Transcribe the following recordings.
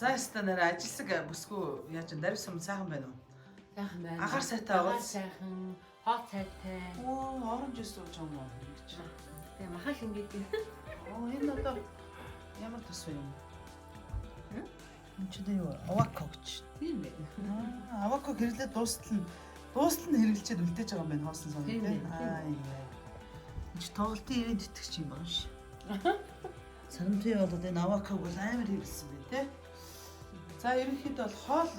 Заастаа нэр ажилсаг бүсгүй яаж дарвсан сайхан байна уу? Сайхан байна. Анхаар сайтай байгаа. Сайхан, хот сайтай. Оо, оранж жус ууж байгаа юм гэж. Тэгээ махал ингээд. Оо, энэ одоо ямар тус вэ? Энд ч юу авако гэж. Тийм байна. Авако гэрлээ дуустал нь хэрэглчихэд үлдээж байгаа юм байна хоосон сон тийм. Яа. Энд тоглолтын ивент итгэж юм байна ш. Сарамтын болоод энэ аваког бол амар хэрэглэсэн байна те. За ерөнхийдөө бол хоол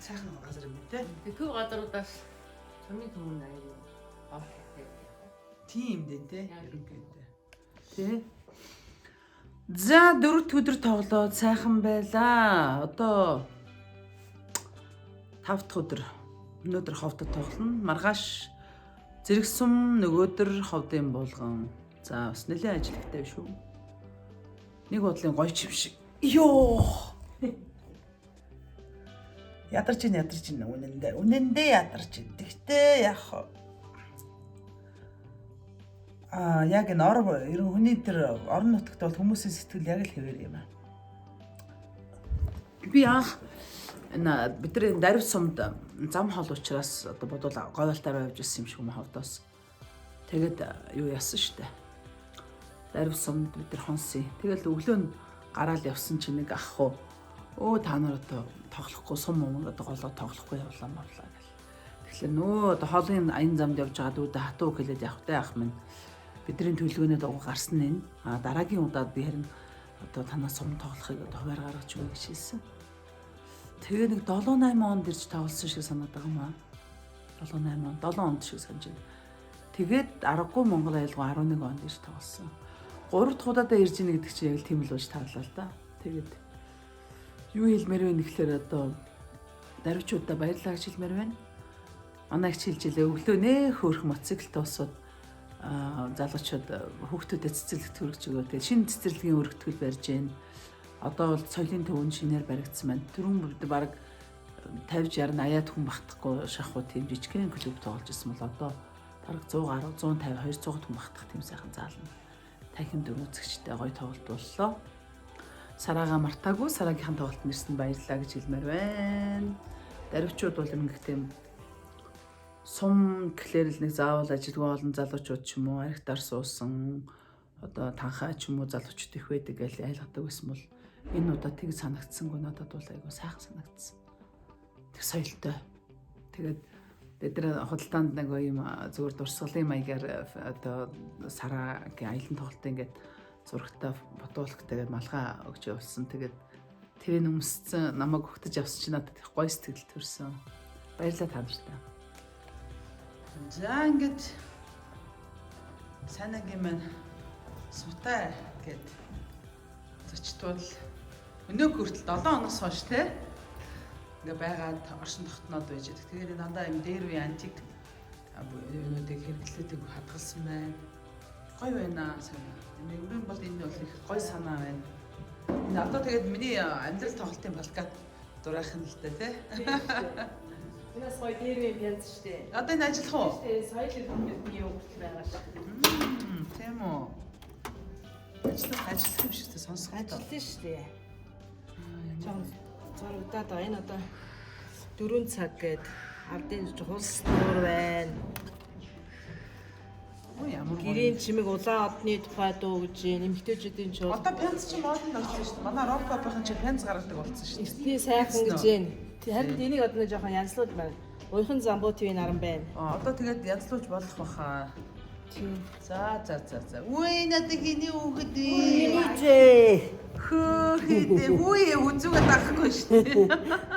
сайхан газар юм те. Төв газруудаас цомын түмэн аяа авах. Тийм дээ те. Ерөнхийдөө. Тэ. За 4 өдөр тоглоод сайхан байлаа. Одоо 5 дахь өдөр өнөөдөр ховдод тоглоно. Маргааш зэрэг сум нөгөөдөр ховдын булган. За бас нэлээд ажилттай шүү. Нэг бодлын гоё ч юм шиг. Йоо. Ядарч ин үнэндээ ядарч ин. Тэгтээ яах вэ? Яг энэ ерөн хүний тэр орон нутагт бол хүмүүсийн сэтгэл яг л хэвээр юм аа. Би энэ бидний дарив сумд зам хол учраас одоо бодвол говьалтаар явж ирсэн юм шиг юм ховдоос. Тэгээд юу яасан штэ. Дарив сумд бид нар хонсын. Тэгэл өглөө нь гараал явсан чинь нэг ах уу. Өө та нар одоо тоглохгүй сум юм одоо голоо тоглохгүй явлаа мавлаа гэл. Тэгэхээр нөө одоо хоолын аян замд явж байгаа дүүдэ хатуу хэлээд явахтай ах минь. Бидний төлөвлөгөөний дагуу гарсан энэ. Дараагийн удаад би харин одоо танаас сум тоглохыг одоо хуваар гаргаж өгье гэж хэлсэн. Тэгээ нэг 7-8 онд ирж тоглосон шиг санаад байгаа юм аа. 7 онд шиг санаж байна. Тэгээд аргагүй Монгол айлгуу 11 онд ирж тоглосон. 3 дахь удаадаа ирж ийн гэдэг чинь яг л тийм л болж таглаа л да. Тэгээд юу хэлмээр вэ гэхээр одоо даривчуудаа баярлалаа гэж хэлмээр байна. Манай их хэлжилээ өглөө нэх хөөрх мотоциклд усууд залуучууд хүүхдүүдэд цэцэрлэгт хүргэж өгөө. Тэгээд шинэ цэцэрлэгийн өргөтгөл барьж байна. Одоо бол соёлын төвөнд шинээр баригдсан байна. Түрүүн бид баг 50 60 80-аад хүн багтахгүй шахуу тийм жижигхэн клуб тоглож ирсэн бол одоо бараг 100 гаруй 150 200 хүн багтах тийм сайхан заална. Тахим дөрвөцөгчтэй гоё тоглолт боллоо. Сараага мартаагүй сараагийнхын тоглолт нэрсэнд баярлалаа гэж хэлмээр байна. Даривчууд бол ингэх тийм сум гэхлээр л нэг заавал ажилгүй олон залуучууд ч юм уу архитаар суусан одоо танхаа ч юм уу залуучууд их байдаг гэж айлгадаг байсан бол энэ удаа тэг санагдсангүй надад бол айгүй сайхан санагдсан. Тэг соёлтой. Тэгээд бид нар худалдаанд нэг юм зөвхөн дурсгалын маягаар одоо сараагийн аялан тоглолтын ингээд зурагтай фотоолгтай малгай өгч явуулсан. Тэгээд тэрийг өмссөн намайг өгтөж авсан чи надад их гоё сэтгэл төрсөн. Баярлалаа та нартай. За ингээд санаагийн маань сутай гэд зочдвол өнөөг хүртэл 7 оноос хойш те ингээ байгаад оршин тогтноод байж байгаа. Тэгэхээр дандаа юм дээр үе антик өнөөдийг хэрэглээдэг хадгалсан байна. Гоё байна санаа. Нэг бол энэ бол их гоё санаа байна. Энэ одоо тэгээд миний амьдрал тоглолтын балкад дурайх нь л дээ те. Энэс гоё дээр үе янз штэ. Одоо энэ ажиллах уу? Соёл иргэншилтний юу хүртэл байгаа шүү. Тийм үү. Ажиллах юм шиг сонсох. Ажилласан штэ. Цар удаад энэ одоо 4 цаг гээд ардын хулс нуур байна. Ой ямар гэрийн чимэг улаан одны тухай дуу гэж нэмэгтэйчүүдийн ч одоо пянц чи модон болсон шүү дээ. Манай рок попын чи пянц гаргадаг болсон шүү дээ. Эртний сайхан гэж байна. Харин энийг одоо нэг жоохон янзлуулж байна. Уйхан замбуу ТV-ийн наран байна. Одоо тэгээд янзлуулж болох баха. Тийм. За. Үе надад гиний үгэд вэ? Инээжээ. Хөөе үе үзүүгээ дахгүй шүү дээ.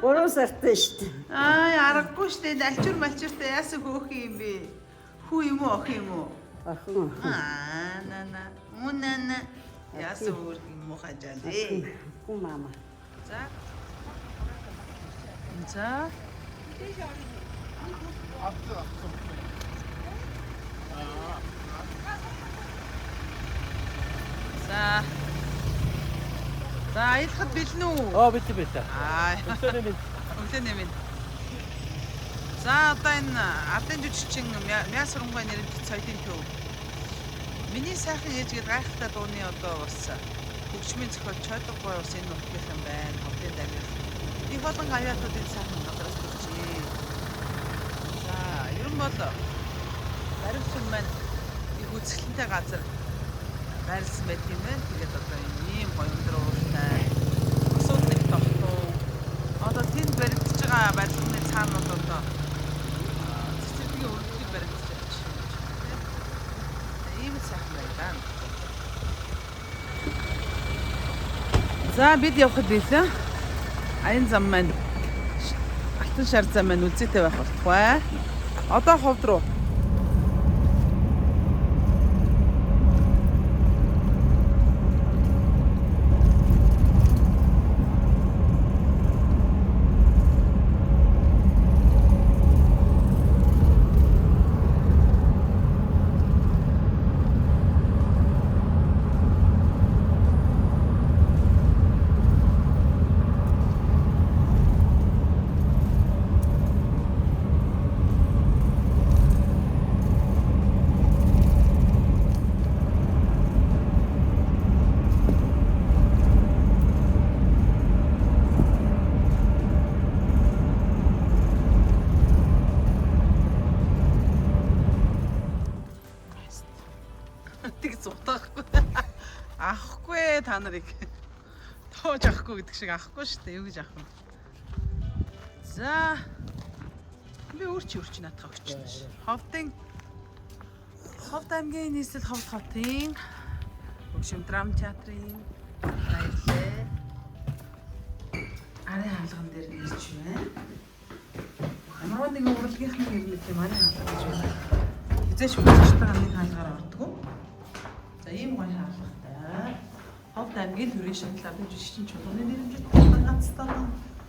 3 сартай шүү дээ. Аргагүй шүү дээ. Алчур малчуртай яасан хөөх юм бэ? Хүү юм уу ах юм уу? Ахын. Нана. Унана. Яасан өөр юм уу хажаалээ. Хүү мама. За. За аялахад бэлнэ үү? Бэлээ. Өглөөний минь. За одоо энэ ардын жүжигчин мяа сурангуй нэрмжит соёлын төв. Миний сайхан ээж гээд гайхалтай дууны одоо бас Хөгжмийн зохиол Чойдгой ус энэ нутгийнх юм байна. Ховдын дамир. Их болон аяатуудын сайхан газраас төрчихье. За, ер нь бол баримтхан маань их үзэсгэлэнтэй газар байрлсан байт юм байна. Тэгээд одоо ийм гоё өндөр ууртай асуудал нэг тогтов. Одоо тэнд баригдаж байгаа барилгын цаана бол одоо цэцэрлэгийн өргөдөл баригдаж байгаа юм шиг байна. Ийм сайхан байлаа. За бид явхад байлаа. Аян зам маань алтан шар зам маань үзээтэй байх болтугай. Одоо ховд руу. Тэг зутаахгүй. Авахгүй та нарыг. Тоож авахгүй гэдэг шиг авахгүй шүү дээ. Юу гэж авах вэ? За. Би өөрч надад өгчнө. Ховд аймгийн нийслэл Ховд хотын Хөгшин драм театрын баярлалаа. Арын хаалган дээр нэрч байна. Ямар нэгэн урлагийнх нь ирнэ тийм арын хаалга гэж байна. Хизээш үзэж байгаа нэг хаалгаар ордгоо. За ийм гоё хаалгатай. Ховд аймгийн төрийн шатлалын жишгэн чуулганы нэрмжтэй ганцтай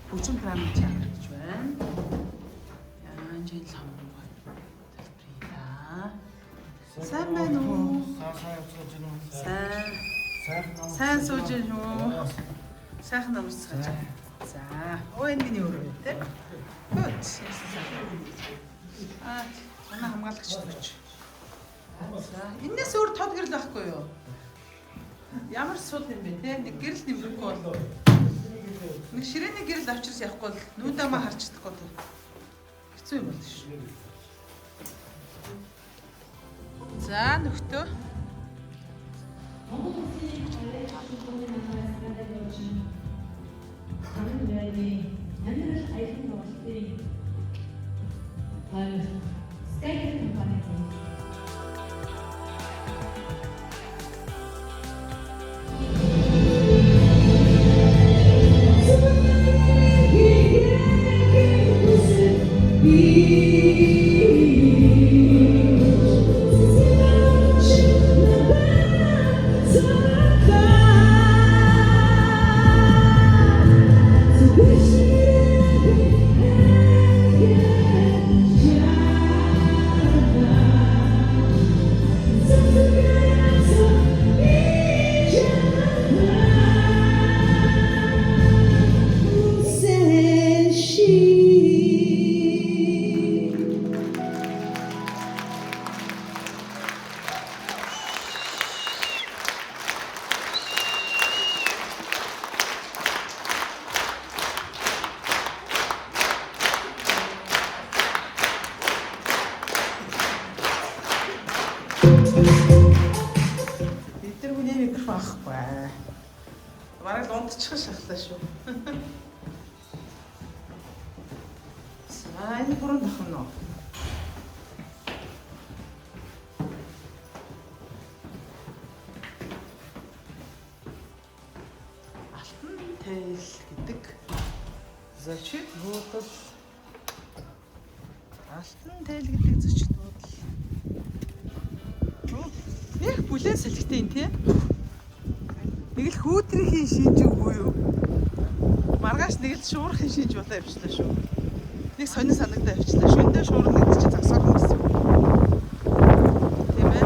Хөгшин драм театр гэж байна. Яан жил хамгүй гоё. Талбараа. Сайн байна уу? Сайн сууж байна уу? Сайхан намсгаж. За, энэ миний өрөө тий. Good. Манай хамгаалагч төрч. За, энэс өөр тод гэрэл байхгүй юу? Ямар сууд юм бэ тий? Нэг гэрэл нэмэхгүй бол. Нэг ширээний гэрэл авчирс явахгүй бол нүүн дамаа харж чадахгүй тий. Хэцүү юм бол шүү. За, нөхдөө. Бараг унтчих шахлаа шүү. За, энэ бүрэн тахна уу? Алтан тайл гэдэг зочид буудал. Алтан тайл гэдэг зочид буудал. Их бүлээн салхитай юм тий? Нэг л хүүтрийн шинж үгүй юу? Маргааш нэг л шуурхын шинж болоо явчлаа шүү. Нэг сонин санагдаа явчлаа. Шүндээ шуурна гэдэг чинь загсаар юм гэсэн. Тийм ээ.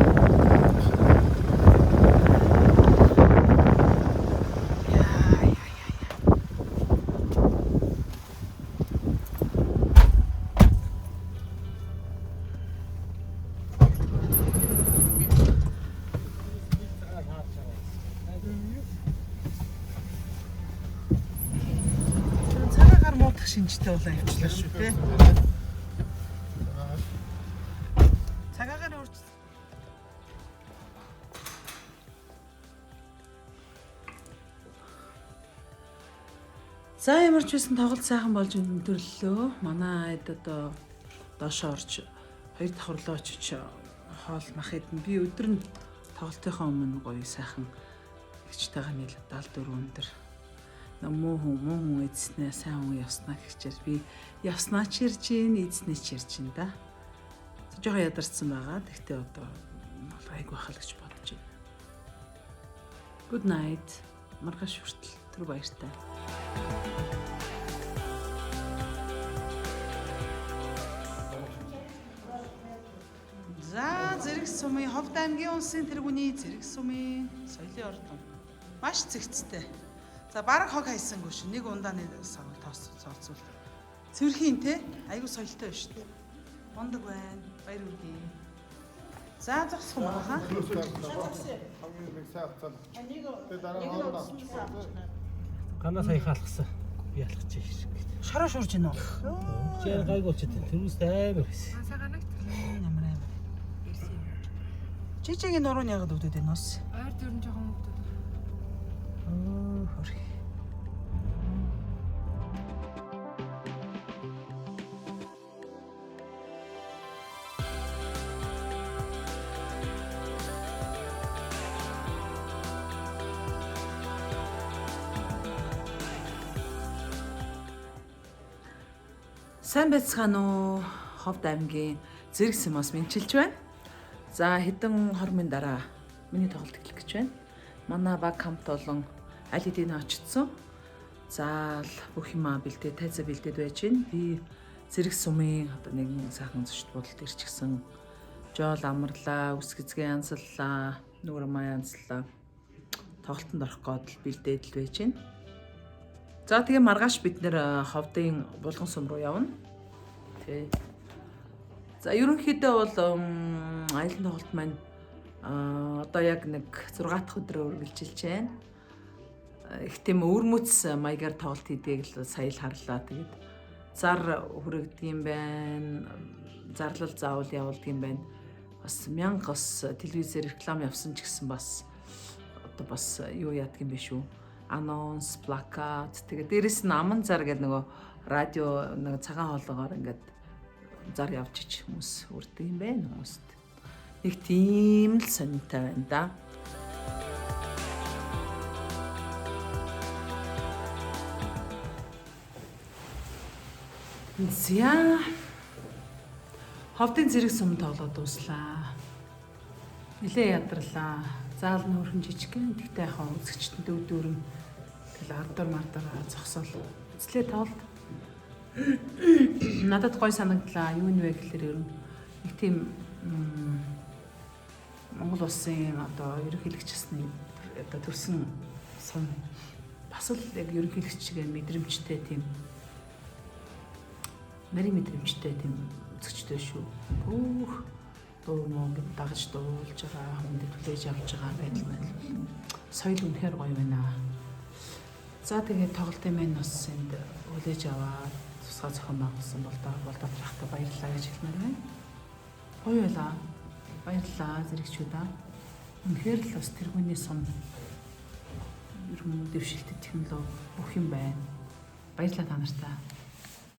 шинжтэй болоо явчлаа шүү те. Цагаагаар урьж. За ямар ч байсан тоглолт сайхан болж өндөрлөө. Манай айд одоо доошоо орж хоёр давхарлаа очиж хоол мах идэн. Би өдөр нь тоглолтынхаа өмнө гоё сайхан ихчтэйгээ нийлээд 74 өндөр. Муу хүн эзнээ сайн хүн явснаа гэхчээр би явснаа ч ирж гин эзнээ ч ирж гин да. Жохоо ядарсан байгаа. Тэгтээ одоо айгүй хал гэж бодож байна. Good night. Маргааш хүртэл түр баяртай. За Зэрэг сумын Ховд аймгийн улсын тэргүүний Зэрэг сумын соёлын ордон маш цэгцтэй. За бараг хог хайсангүй ш. Нэг ундааны савг тооцвол. Цэвэрхийн те айгу соёлтой байна шүү дээ. Мундаг байна. Баяр үргээ. За зогсох юм аа. Гана саяхан алгасан. Би алгаж шиг. Шараа шуурж гинэ үү? Чи гайгүй ч тэрүүс амар гэсэн. Ямар амар. Жижигийн нурууны ягд өвдөд энэ ус. Ойр дөрөн жоохон өвдөд. Хөрх. Сайн байцгаана уу? Ховд аймгийн Зэрэг сумаас мэнчилж байна. За хэдэн 20 минут дараа миний тоглолт эхлэх гэж байна. Манай баг хамт олон аль хэдийн очсон. Заал бүх юмаа бэлдээ, тайзаа бэлдээд байж байна. Би Зэрэг сумын одоо нэгэн сайхан зочд бодолд ирчихсэн. Жоол амарлаа, үсгэцгээ янзллаа, нүгэр маа янзллаа. Тоглолтод орох гээд бэлдээд л байж байна. За тэгээ маргааш бид нэр Ховдын Булган сум руу явна. Тэ. За ерөнхийдөө бол аялын тоглолт маань одоо яг нэг 6 дахь өдрөөр үргэлжилж байна. Их тийм өвөрмөц маягаар тоглолт хийдэг л сая л харлаа. Тэгээд зар хүрэгдэг юм байна. Зарлал заавал явуулдаг юм байна. Бас 1000 бас телевизээр реклам явсан ч гэсэн бас одоо бас юу яадаг юм бэ шүү. Анонс, плакат, тэгээд дээрэс нь аман зар гэдэг нөгөө радио нэг цагаан хоолоогоор ингээд зар явж ич хүмүүс үрдэг юм байна хүмүүст. Нэг тийм л сонирхолтой байна да. Зя Ховдын Зэрэг сум тоглоод дуслаа. Нилээ ядарлаа. Заал нөрхөн жижигхэн тэгтээ яхаа үзэгчтэнд өвдөрөн тэгэл ардаар мардаар зогсоол эзлээ тоглолт. Надад гой санагдлаа. Юу нэ вэ гэхээр ер нь нэг тийм Монгол улсын одоо ерөнхийлөгч ясны одоо төрсэн сон бас л яг ерөнхийлөгч шиг мэдрэмжтэй тийм нарийн мэдрэмжтэй тийм үзэгчтэй шүү. Бүх дуу мөн дагаж дуулж байгаа хүнд хүлээж авч байгаа байдал байна. Соёл үнэхээр гоё байна. За тэгээд тоглолтын маань бас энд хүлээж аваад тусгай зохион байгуулсан болдоо трахта баярлалаа гэж хэлмээр байна. Гоё байлаа. Баярлалаа зэрэгчүүдээ. Үнэхээр л бас тэргүүний сум ер нь дэвшилтэд технологи бүх юм байна. Баярлалаа та нартай.